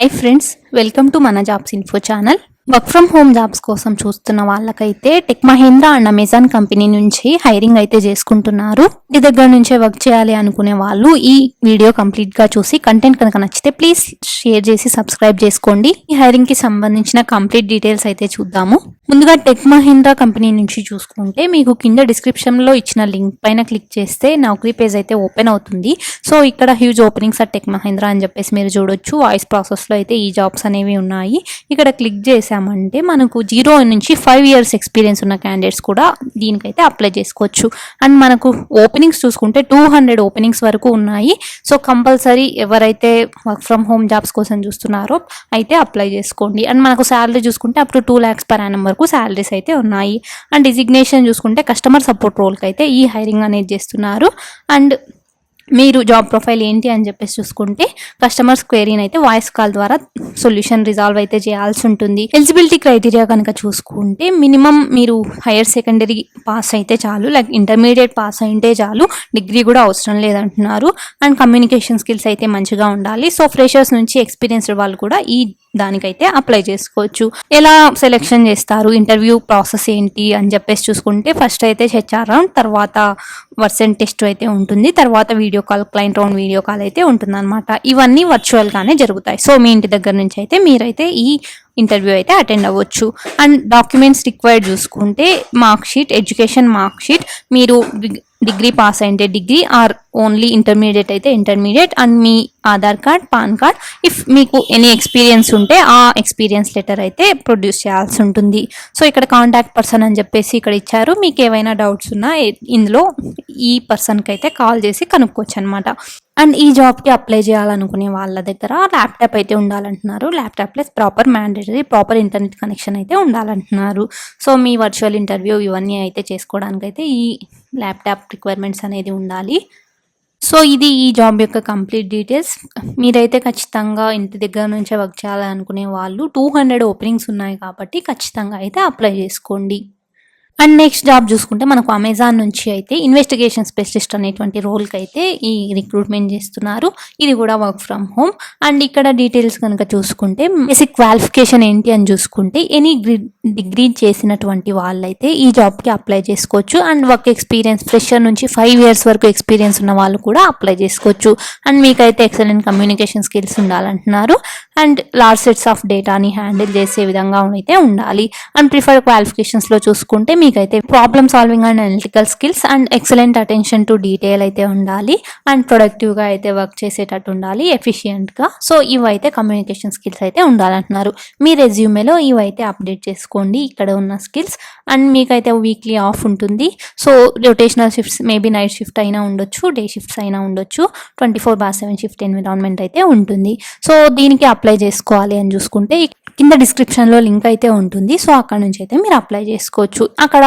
Hi friends, welcome to మన jobs info channel. Work from home jobs కోసం చూస్తున్న వాళ్ళకైతే tech Mahindra and Amazon company నుంచి హైరింగ్ అయితే చేసుకుంటున్నారు. ఇంటి దగ్గర నుంచే వర్క్ చేయాలి అనుకునే వాళ్ళు ఈ వీడియో కంప్లీట్ గా చూసి కంటెంట్ కనుక నచ్చితే ప్లీజ్ షేర్ చేసి సబ్స్క్రైబ్ చేసుకోండి. ఈ హైరింగ్ కి సంబంధించిన కంప్లీట్ డీటెయిల్స్ అయితే చూద్దాము. ముందుగా టెక్ మహీంద్రా కంపెనీ నుంచి చూసుకుంటే మీకు కింద డిస్క్రిప్షన్ లో ఇచ్చిన లింక్ పైన క్లిక్ చేస్తే నౌకరీ పేజ్ అయితే ఓపెన్ అవుతుంది. సో ఇక్కడ huge openings are Tech Mahindra అని చెప్పేసి మీరు చూడొచ్చు. వాయిస్ ప్రాసెస్ లో అయితే ఈ జాబ్స్ అనేవి ఉన్నాయి. ఇక్కడ క్లిక్ చేసామంటే మనకు 0 నుంచి 5 years ఎక్స్పీరియన్స్ ఉన్న క్యాండిడేట్స్ కూడా దీనికైతే అప్లై చేసుకోవచ్చు. అండ్ మనకు ఓపెనింగ్స్ చూసుకుంటే 200 ఓపెనింగ్స్ వరకు ఉన్నాయి. సో కంపల్సరీ ఎవరైతే వర్క్ ఫ్రమ్ హోమ్ జాబ్స్ కోసం చూస్తున్నారో అయితే అప్లై చేసుకోండి. అండ్ మనకు శాలరీ చూసుకుంటే up to 2 lakhs per annum వరకు శాలరీస్ అయితే ఉన్నాయి. అండ్ డిజిగ్నేషన్ చూసుకుంటే కస్టమర్ సపోర్ట్ రోల్కి అయితే ఈ హైరింగ్ అనేది చేస్తున్నారు. అండ్ మీరు జాబ్ ప్రొఫైల్ ఏంటి అని చెప్పేసి చూసుకుంటే కస్టమర్స్ క్వెరీని అయితే వాయిస్ కాల్ ద్వారా సొల్యూషన్ రిజాల్వ్ అయితే చేయాల్సి ఉంటుంది. ఎలిజిబిలిటీ క్రైటీరియా కనుక చూసుకుంటే మినిమం మీరు హైయర్ సెకండరీ పాస్ అయితే చాలు, లైక్ ఇంటర్మీడియట్ పాస్ అయితే చాలు, డిగ్రీ కూడా అవసరం లేదంటున్నారు. అండ్ కమ్యూనికేషన్ స్కిల్స్ అయితే మంచిగా ఉండాలి. సో ఫ్రెషర్స్ నుంచి ఎక్స్పీరియన్స్డ్ వాళ్ళు కూడా ఈ దానికైతే అప్లై చేసుకోవచ్చు. ఎలా సెలెక్షన్ చేస్తారు, ఇంటర్వ్యూ ప్రాసెస్ ఏంటి అని చెప్పేసి చూసుకుంటే ఫస్ట్ అయితే హెచ్ఆర్ రౌండ్, తర్వాత వర్సెన్ టెస్ట్ అయితే ఉంటుంది, తర్వాత video call, client round video call అయితే ఉంటుంది అనమాట. ఇవన్నీ వర్చువల్గానే జరుగుతాయి. సో మీ ఇంటి దగ్గర నుంచి అయితే మీరైతే ఈ ఇంటర్వ్యూ అయితే అటెండ్ అవ్వచ్చు. అండ్ డాక్యుమెంట్స్ రిక్వైర్డ్ చూసుకుంటే mark sheet, education mark sheet, మీరు డిగ్రీ పాస్ అయితే డిగ్రీ ఆర్ ఓన్లీ ఇంటర్మీడియట్ అయితే intermediate, and me Aadhaar card, pan card, if మీకు ఎనీ ఎక్స్పీరియన్స్ ఉంటే ఆ ఎక్స్పీరియన్స్ లెటర్ అయితే ప్రొడ్యూస్ చేయాల్సి ఉంటుంది. సో ఇక్కడ కాంటాక్ట్ పర్సన్ అని చెప్పేసి ఇక్కడ ఇచ్చారు. మీకు ఏవైనా డౌట్స్ ఉన్నా ఇందులో ఈ పర్సన్కి అయితే కాల్ చేసి కనుక్కోవచ్చు అనమాట. అండ్ ఈ జాబ్కి అప్లై చేయాలనుకునే వాళ్ళ దగ్గర ల్యాప్టాప్ అయితే ఉండాలంటున్నారు. Laptop plus proper internet connection అయితే ఉండాలంటున్నారు. సో మీ వర్చువల్ ఇంటర్వ్యూ ఇవన్నీ అయితే చేసుకోవడానికి అయితే ఈ ల్యాప్టాప్ రిక్వైర్మెంట్స్ అనేది ఉండాలి. సో ఇది ఈ జాబ్ యొక్క కంప్లీట్ డీటెయిల్స్. మీరైతే ఖచ్చితంగా ఇంటి దగ్గర నుంచే వర్క్ చేయాలనుకునే వాళ్ళు 200 ఓపెనింగ్స్ ఉన్నాయి కాబట్టి ఖచ్చితంగా అయితే అప్లై చేసుకోండి. అండ్ నెక్స్ట్ జాబ్ చూసుకుంటే మనకు అమెజాన్ నుంచి అయితే ఇన్వెస్టిగేషన్ స్పెషలిస్ట్ అనేటువంటి రోల్కి అయితే ఈ రిక్రూట్మెంట్ చేస్తున్నారు. ఇది కూడా వర్క్ ఫ్రమ్ హోమ్. అండ్ ఇక్కడ డీటెయిల్స్ కనుక చూసుకుంటే బేసిక్ క్వాలిఫికేషన్ ఏంటి అని చూసుకుంటే ఎనీ డిగ్రీ చేసినటువంటి వాళ్ళైతే ఈ జాబ్కి అప్లై చేసుకోవచ్చు. అండ్ వర్క్ ఎక్స్పీరియన్స్ ఫ్రెషర్ నుంచి 5 years వరకు ఎక్స్పీరియన్స్ ఉన్న వాళ్ళు కూడా అప్లై చేసుకోవచ్చు. అండ్ మీకైతే ఎక్సలెంట్ కమ్యూనికేషన్ స్కిల్స్ ఉండాలంటున్నారు. అండ్ లార్జ్ సెట్స్ ఆఫ్ డేటాని హ్యాండిల్ చేసే విధంగా అయితే ఉండాలి. అండ్ ప్రిఫర్డ్ క్వాలిఫికేషన్స్లో చూసుకుంటే మీకైతే problem solving and analytical skills and excellent attention to detail అయితే ఉండాలి. అండ్ ప్రొడక్టివ్గా అయితే వర్క్ చేసేటట్టు ఉండాలి, ఎఫిషియెంట్గా. సో ఇవైతే కమ్యూనికేషన్ స్కిల్స్ అయితే ఉండాలంటున్నారు. మీ రెజ్యూమేలో ఇవైతే అప్డేట్ చేసుకోండి ఇక్కడ ఉన్న స్కిల్స్. అండ్ మీకైతే వీక్లీ ఆఫ్ ఉంటుంది. So rotational shifts, maybe night shift అయినా ఉండొచ్చు, డే షిఫ్ట్స్ అయినా ఉండొచ్చు. 24/7 షిఫ్ట్ ఎన్విరాన్మెంట్ అయితే ఉంటుంది. సో దీనికి అప్లై చేసుకోవాలి అని చూసుకుంటే కింద డిస్క్రిప్షన్లో లింక్ అయితే ఉంటుంది. సో అక్కడ నుంచి అయితే మీరు అప్లై చేసుకోవచ్చు. అక్కడ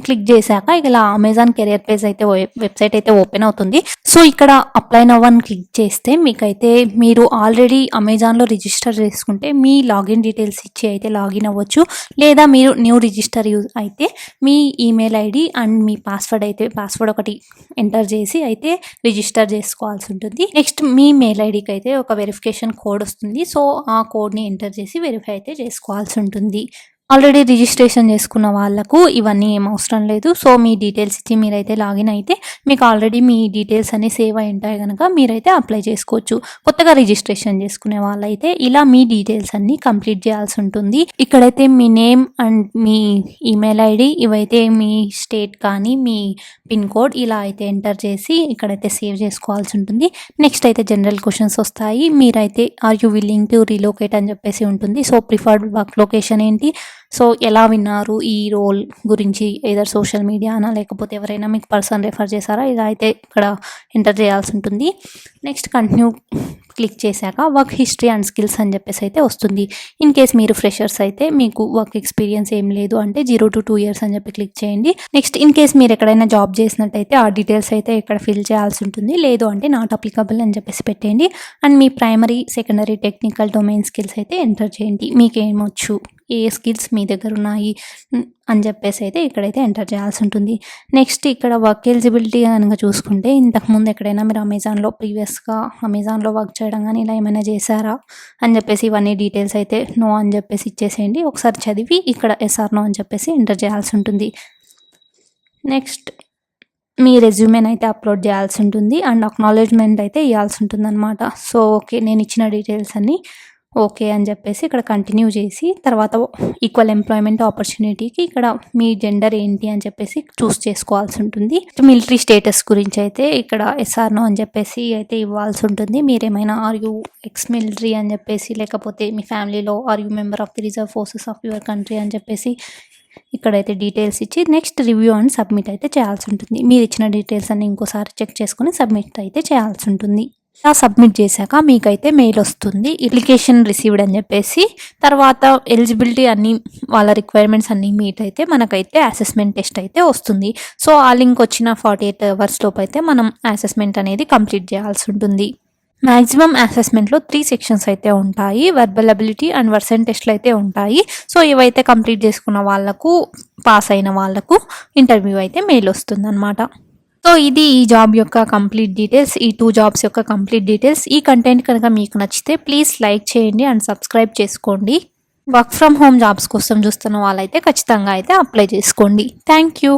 క్లిక్ చేశాక ఇలా అమెజాన్ కెరియర్ పేజ్ అయితే వెబ్సైట్ అయితే ఓపెన్ అవుతుంది. సో ఇక్కడ అప్లై నౌ అని క్లిక్ చేస్తే మీకైతే మీరు ఆల్రెడీ అమెజాన్లో రిజిస్టర్ చేసుకుంటే మీ లాగిన్ డీటెయిల్స్ ఇచ్చి అయితే లాగిన్ అవ్వచ్చు. లేదా మీరు న్యూ రిజిస్టర్ యూజ్ అయితే మీ ఈమెయిల్ ఐడి అండ్ మీ పాస్వర్డ్ ఒకటి ఎంటర్ చేసి అయితే రిజిస్టర్ చేసుకోవాల్సి ఉంటుంది. నెక్స్ట్ మీ మెయిల్ ఐడికి అయితే ఒక వెరిఫికేషన్ కోడ్ వస్తుంది. సో ఆ కోడ్ని ఎంటర్ చేసి వెరిఫై అయితే చేసుకోవాల్సి ఉంటుంది. ఆల్రెడీ రిజిస్ట్రేషన్ చేసుకున్న వాళ్ళకు ఇవన్నీ ఏం అవసరం లేదు. సో మీ డీటెయిల్స్ ఇచ్చి మీరైతే లాగిన్ అయితే మీకు ఆల్రెడీ మీ డీటెయిల్స్ అన్ని సేవ్ అయి ఉంటాయి కనుక మీరైతే అప్లై చేసుకోవచ్చు. కొత్తగా రిజిస్ట్రేషన్ చేసుకునే వాళ్ళైతే ఇలా మీ డీటెయిల్స్ అన్ని కంప్లీట్ చేయాల్సి ఉంటుంది. ఇక్కడైతే మీ నేమ్ అండ్ మీ ఈమెయిల్ ఐడి, ఇవైతే మీ స్టేట్ కానీ మీ పిన్ కోడ్ ఇలా అయితే ఎంటర్ చేసి ఇక్కడైతే సేవ్ చేసుకోవాల్సి ఉంటుంది. నెక్స్ట్ అయితే జనరల్ క్వశ్చన్స్ వస్తాయి. మీరైతే are you willing to relocate అని చెప్పేసి ఉంటుంది. సో ప్రిఫర్డ్ వర్క్ లొకేషన్ ఏంటి, సో ఎలా విన్నారు ఈ రోల్ గురించి, ఏదర్ సోషల్ మీడియానా లేకపోతే ఎవరైనా మీకు పర్సన్ రెఫర్ చేశారా, ఇలా అయితే ఇక్కడ ఎంటర్ చేయాల్సి ఉంటుంది. నెక్స్ట్ కంటిన్యూ క్లిక్ చేశాక వర్క్ హిస్టరీ అండ్ స్కిల్స్ అని చెప్పేసి అయితే వస్తుంది. ఇన్ కేస్ మీరు ఫ్రెషర్స్ అయితే మీకు వర్క్ ఎక్స్పీరియన్స్ ఏం లేదు అంటే 0 to 2 years అని చెప్పి క్లిక్ చేయండి. నెక్స్ట్ ఇన్ కేస్ మీరు ఎక్కడైనా జాబ్ చేసినట్టయితే ఆ డీటెయిల్స్ అయితే ఇక్కడ ఫిల్ చేయాల్సి ఉంటుంది. లేదు అంటే నాట్ అప్లికబుల్ అని చెప్పేసి పెట్టండి. And me primary, secondary, technical domain skills అయితే ఎంటర్ చేయండి. మీకేమొచ్చు ఏ స్కిల్స్ మీ దగ్గర ఉన్నాయి అని చెప్పేసి అయితే ఇక్కడైతే ఎంటర్ చేయాల్సి ఉంటుంది. నెక్స్ట్ ఇక్కడ వర్క్ ఎలిజిబిలిటీ కనుక చూసుకుంటే ఇంతకుముందు ఎక్కడైనా మీరు ప్రీవియస్గా అమెజాన్లో వర్క్ చేయడం కానీ ఇలా ఏమైనా చేశారా అని చెప్పేసి ఇవన్నీ డీటెయిల్స్ అయితే నో అని చెప్పేసి ఇచ్చేసేయండి. ఒకసారి చదివి ఇక్కడ ఎస్ఆర్ నో అని చెప్పేసి ఎంటర్ చేయాల్సి ఉంటుంది. నెక్స్ట్ మీ రెజ్యూమేని అయితే అప్లోడ్ చేయాల్సి ఉంటుంది అండ్ అక్నాలెడ్జ్మెంట్ అయితే ఇవ్వాల్సి ఉంటుంది అనమాట. సో ఓకే, నేను ఇచ్చిన డీటెయిల్స్ అన్నీ ఓకే అని చెప్పేసి ఇక్కడ కంటిన్యూ చేసి తర్వాత ఈక్వల్ ఎంప్లాయ్మెంట్ ఆపర్చునిటీకి ఇక్కడ మీ జెండర్ ఏంటి అని చెప్పేసి చూస్ చేసుకోవాల్సి ఉంటుంది. మిలిటరీ స్టేటస్ గురించి అయితే ఇక్కడ ఎస్ఆర్ నో అని చెప్పేసి అయితే ఇవ్వాల్సి ఉంటుంది. మీరేమైనా ఆర్ యూ ఎక్స్ మిలిటరీ అని చెప్పేసి లేకపోతే మీ ఫ్యామిలీలో are you member of the reserve forces of your country అని చెప్పేసి ఇక్కడైతే డీటెయిల్స్ ఇచ్చి నెక్స్ట్ రివ్యూ అండ్ సబ్మిట్ అయితే చేయాల్సి ఉంటుంది. మీరు ఇచ్చిన డీటెయిల్స్ అన్ని ఇంకోసారి చెక్ చేసుకుని సబ్మిట్ అయితే చేయాల్సి ఉంటుంది. ఇలా సబ్మిట్ చేశాక మీకైతే మెయిల్ వస్తుంది, అప్లికేషన్ రిసీవ్డ్ అని చెప్పేసి. తర్వాత ఎలిజిబిలిటీ అన్ని వాళ్ళ రిక్వైర్మెంట్స్ అన్నీ మీట్ అయితే మనకైతే అసెస్మెంట్ టెస్ట్ అయితే వస్తుంది. సో ఆ లింక్ వచ్చిన 48 hours లోపు అయితే మనం అసెస్మెంట్ అనేది కంప్లీట్ చేయాల్సి ఉంటుంది. మ్యాక్సిమం అసెస్మెంట్లో 3 sections అయితే ఉంటాయి. వెర్బల్ అబిలిటీ అండ్ వర్సన్ టెస్ట్లు అయితే ఉంటాయి. సో ఇవైతే కంప్లీట్ చేసుకున్న వాళ్ళకు, పాస్ అయిన వాళ్ళకు ఇంటర్వ్యూ అయితే మెయిల్ వస్తుంది అనమాట. సో ఇది ఈ జాబ్ యొక్క కంప్లీట్ డీటెయిల్స్, ఈ 2 jobs యొక్క కంప్లీట్ డీటెయిల్స్. ఈ కంటెంట్ కనుక మీకు నచ్చితే ప్లీజ్ లైక్ చేయండి అండ్ సబ్స్క్రైబ్ చేసుకోండి. వర్క్ ఫ్రమ్ హోమ్ జాబ్స్ కోసం చూస్తున్న వాళ్ళైతే ఖచ్చితంగా అయితే అప్లై చేసుకోండి. Thank you.